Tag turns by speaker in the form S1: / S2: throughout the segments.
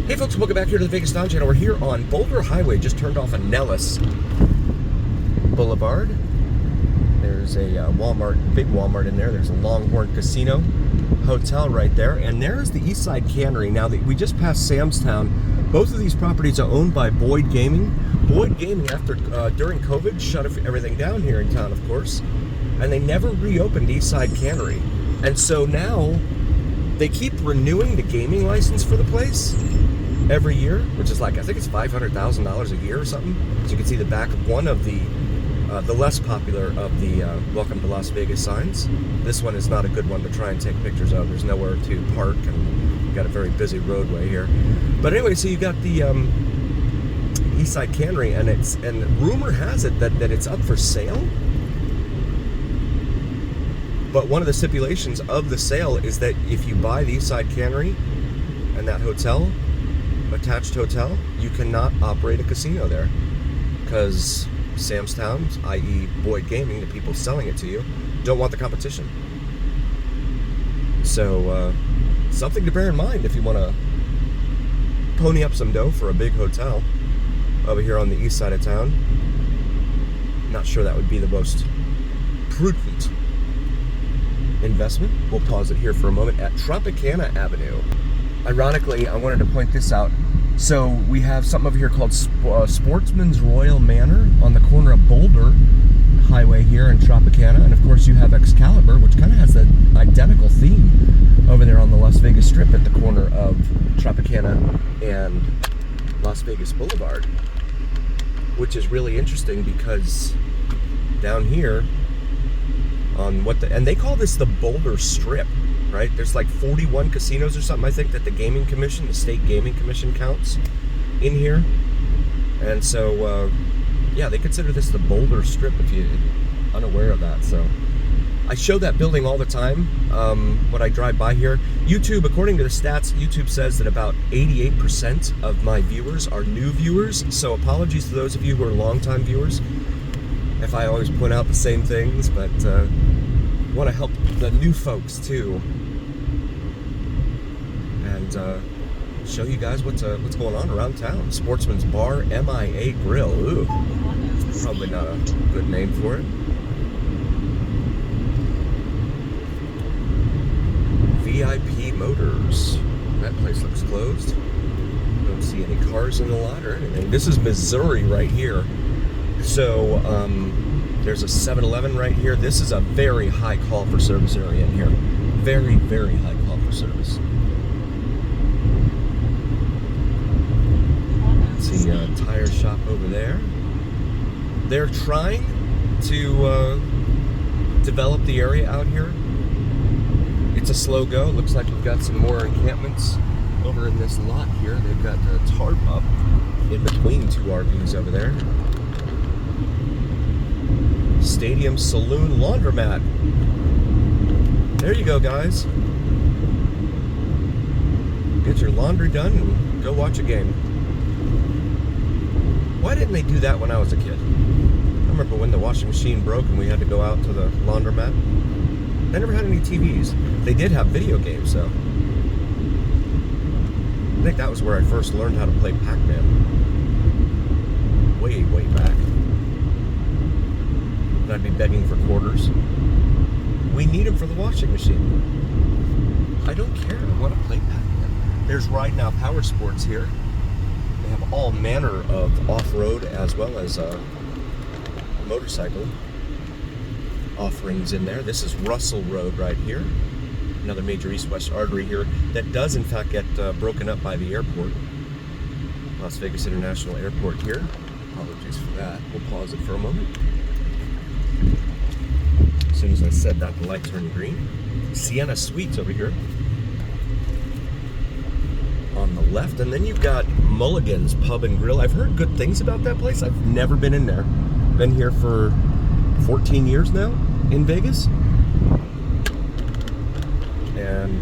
S1: Hey folks, welcome back here to the Vegas Lounge Channel. We're here on Boulder Highway, just turned off of Nellis Boulevard. There's a Walmart, big Walmart in there. There's a Longhorn Casino Hotel right there. And there's the Eastside Canery. Now, we just passed Sam's Town. Both of these properties are owned by Boyd Gaming. Boyd Gaming, during COVID, shut everything down here in town, of course. And they never reopened Eastside Canery. And so now, they keep renewing the gaming license for the place every year, which is like, I think it's $500,000 a year or something. As you can see the back of one of the less popular of the Welcome to Las Vegas signs. This one is not a good one to try and take pictures of. There's nowhere to park, and you've got a very busy roadway here. But anyway, so you got the Eastside Canery, and rumor has it that it's up for sale. But one of the stipulations of the sale is that if you buy the Eastside Canery and that hotel, attached hotel, you cannot operate a casino there, because Sam's Town, i.e. Boyd Gaming, the people selling it to you, don't want the competition. So something to bear in mind if you want to pony up some dough for a big hotel over here on the east side of town. Not sure that would be the most prudent investment. We'll pause it here for a moment at Tropicana Avenue. Ironically, I wanted to point this out. So we have something over here called Sportsman's Royal Manor on the corner of Boulder Highway here in Tropicana. And of course you have Excalibur, which kind of has the identical theme over there on the Las Vegas Strip at the corner of Tropicana and Las Vegas Boulevard. Which is really interesting because down here on and they call this the Boulder Strip. Right? There's like 41 casinos or something, I think, that the Gaming Commission, the State Gaming Commission, counts in here. And so, yeah, they consider this the Boulder Strip if you're unaware of that. So I show that building all the time when I drive by here. YouTube, according to the stats, YouTube says that about 88% of my viewers are new viewers. So apologies to those of you who are longtime viewers if I always point out the same things, but want to help the new folks too. And show you guys what's going on around town. Sportsman's Bar, MIA Grill. Ooh, probably not a good name for it. VIP Motors. That place looks closed. Don't see any cars in the lot or anything. This is Missouri right here. So there's a 7-Eleven right here. This is a very high call for service area in here. Very, very high call for service. See a tire shop over there. They're trying to develop the area out here. It's a slow go. Looks like we've got some more encampments over in this lot here. They've got the tarp up in between two RVs over there. Stadium, Saloon, laundromat. There you go, guys. Get your laundry done and go watch a game. Why didn't they do that when I was a kid? I remember when the washing machine broke and we had to go out to the laundromat. They never had any TVs. They did have video games, though. I think that was where I first learned how to play Pac-Man. Way, way back. And I'd be begging for quarters. We need them for the washing machine. I don't care. I want to play Pac-Man. There's Right Now Powersports here. They have all manner of off-road as well as motorcycle offerings in there. This is Russell Road right here. Another major east-west artery here that does in fact get broken up by the airport. Las Vegas International Airport here. Apologies for that. We'll pause it for a moment. As soon as I said that, the light turned green. Sienna Suites over here on the left, and then you've got Mulligans Pub and Grill. I've heard good things about that place. I've never been in there. Been here for 14 years now in Vegas, and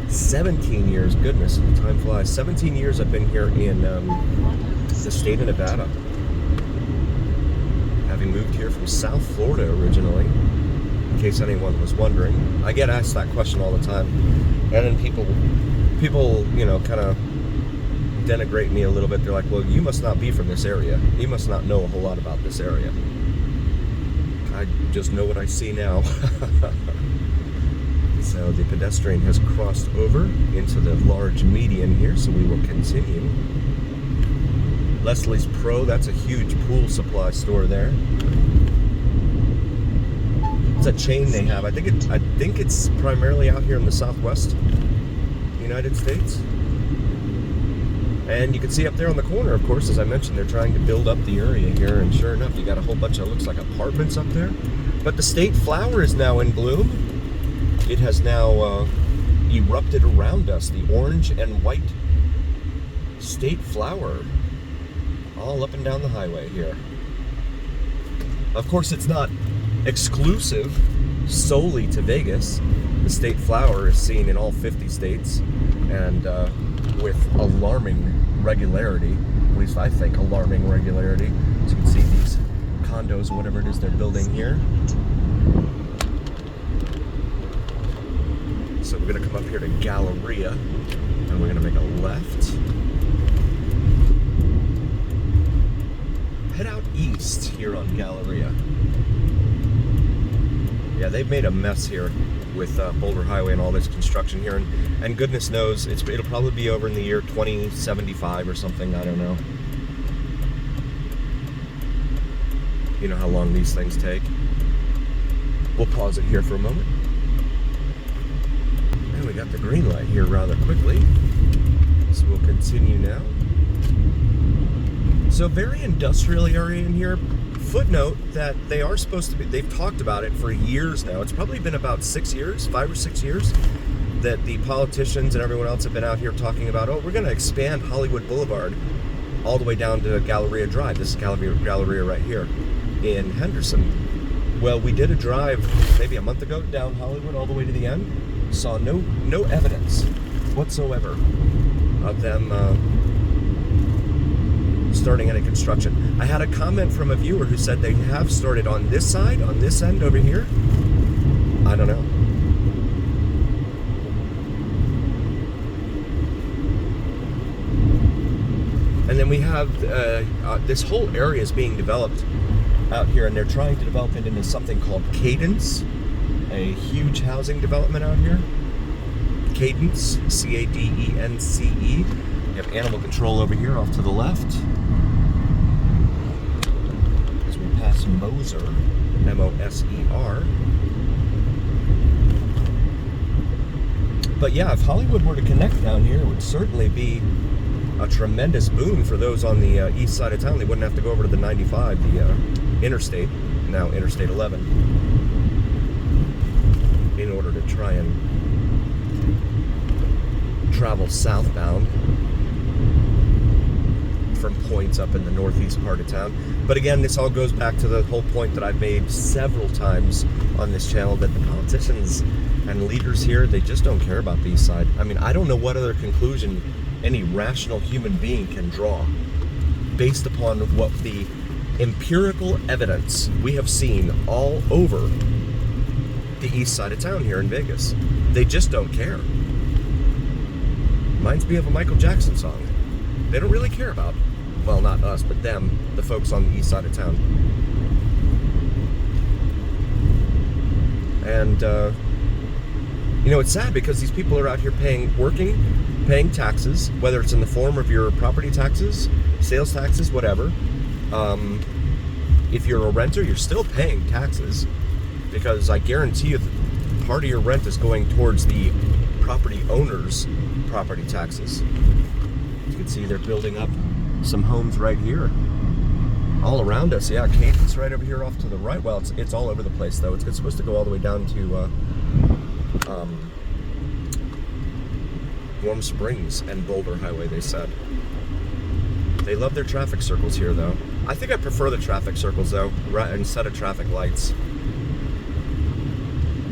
S1: 17 years. Goodness, time flies. 17 years I've been here in the state of Nevada, having moved here from South Florida originally. In case anyone was wondering, I get asked that question all the time, and then people, you know, kind of denigrate me a little bit. They're like, well, you must not be from this area. You must not know a whole lot about this area. I just know what I see now. So the pedestrian has crossed over into the large median here, so we will continue. Leslie's Pro, that's a huge pool supply store there. It's a chain they have. I think it's primarily out here in the Southwest United States. And you can see up there on the corner, of course, as I mentioned, they're trying to build up the area here, and sure enough, you got a whole bunch of, looks like apartments up there. But the state flower is now in bloom. It has now erupted around us, the orange and white state flower, all up and down the highway here. Of course, it's not exclusive solely to Vegas. The state flower is seen in all 50 states, and with alarming regularity, at least I think alarming regularity. As you can see, these condos, whatever it is they're building here. So we're gonna come up here to Galleria, and we're gonna make a left. Head out east here on Galleria. Yeah, they've made a mess here with Boulder Highway and all this construction here, and goodness knows it'll probably be over in the year 2075 or something. I don't know. You know how long these things take. We'll pause it here for a moment. And we got the green light here rather quickly, so we'll continue now. So very industrial area in here. Footnote that they are supposed to be, they've talked about it for years now. It's probably been about 6 years, 5 or 6 years, that the politicians and everyone else have been out here talking about, oh, we're going to expand Hollywood Boulevard all the way down to Galleria Drive. This is Galleria right here in Henderson. Well, we did a drive maybe a month ago down Hollywood all the way to the end. Saw no evidence whatsoever of them starting any construction. I had a comment from a viewer who said they have started on this side, on this end over here. I don't know. And then we have this whole area is being developed out here, and they're trying to develop it into something called Cadence, a huge housing development out here. Cadence, C-A-D-E-N-C-E. You have animal control over here off to the left. As we pass Moser, M-O-S-E-R. But yeah, if Hollywood were to connect down here, it would certainly be a tremendous boon for those on the east side of town. They wouldn't have to go over to the 95, the interstate, now Interstate 11, in order to try and travel southbound from points up in the northeast part of town. But again, this all goes back to the whole point that I've made several times on this channel, that the politicians and leaders here, they just don't care about the east side. I mean, I don't know what other conclusion any rational human being can draw based upon what the empirical evidence we have seen all over the east side of town here in Vegas. They just don't care. Reminds me of a Michael Jackson song. They don't really care about, well, not us, but them, the folks on the east side of town. And, you know, it's sad because these people are out here paying taxes, whether it's in the form of your property taxes, sales taxes, whatever. If you're a renter, you're still paying taxes, because I guarantee you part of your rent is going towards the property owner's property taxes. You can see they're building up some homes right here, all around us. Yeah, Cadence right over here off to the right. Well, it's all over the place though. It's supposed to go all the way down to Warm Springs and Boulder Highway, they said. They love their traffic circles here though. I think I prefer the traffic circles though, instead of traffic lights.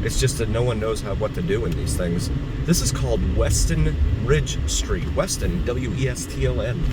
S1: It's just that no one knows what to do in these things. This is called Weston Ridge Street. Weston, W-E-S-T-O-N.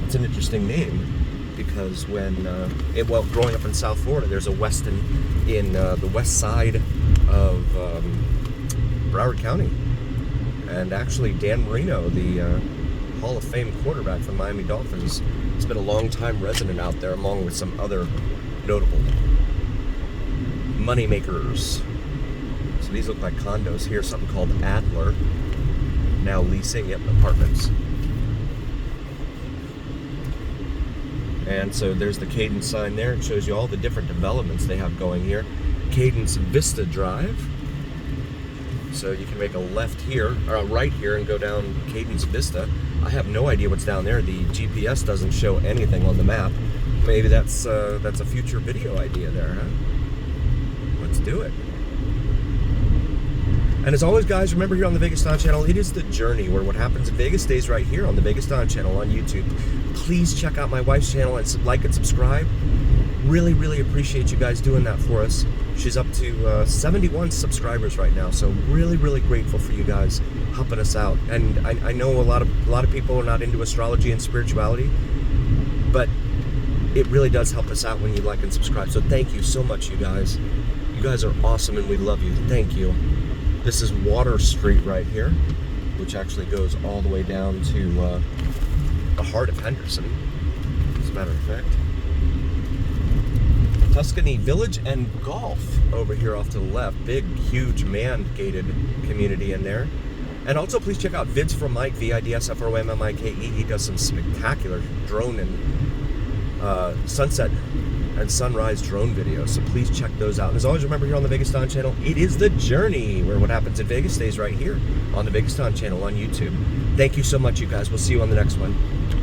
S1: It's an interesting name because when, growing up in South Florida, there's a Weston in the west side of Broward County. And actually, Dan Marino, the Hall of Fame quarterback for the Miami Dolphins. He's been a long-time resident out there, along with some other notable money makers. So these look like condos here. Something called Adler, now leasing. Yep, apartments. And so there's the Cadence sign there. It shows you all the different developments they have going here. Cadence Vista Drive. So you can make a left here, or a right here, and go down Cadence Vista. I have no idea what's down there. The GPS doesn't show anything on the map. Maybe that's a future video idea there, huh? Let's do it. And as always, guys, remember here on the Vegas Don channel, it is the journey where what happens in Vegas stays right here on the Vegas Don channel on YouTube. Please check out my wife's channel and like and subscribe. Really, really appreciate you guys doing that for us. She's up to 71 subscribers right now, so really, really grateful for you guys helping us out. And I know a lot of people are not into astrology and spirituality, but it really does help us out when you like and subscribe. So thank you so much, you guys. You guys are awesome, and we love you. Thank you. This is Water Street right here, which actually goes all the way down to the heart of Henderson, as a matter of fact. Tuscany Village and Golf over here off to the left. Big, huge, man-gated community in there. And also, please check out Vids from Mike, VIDSFROMMIKE. He does some spectacular drone and sunset and sunrise drone videos, so please check those out. And as always, remember here on the Vegas Don channel, it is the journey where what happens in Vegas stays right here on the Vegas Don channel on YouTube. Thank you so much, you guys. We'll see you on the next one.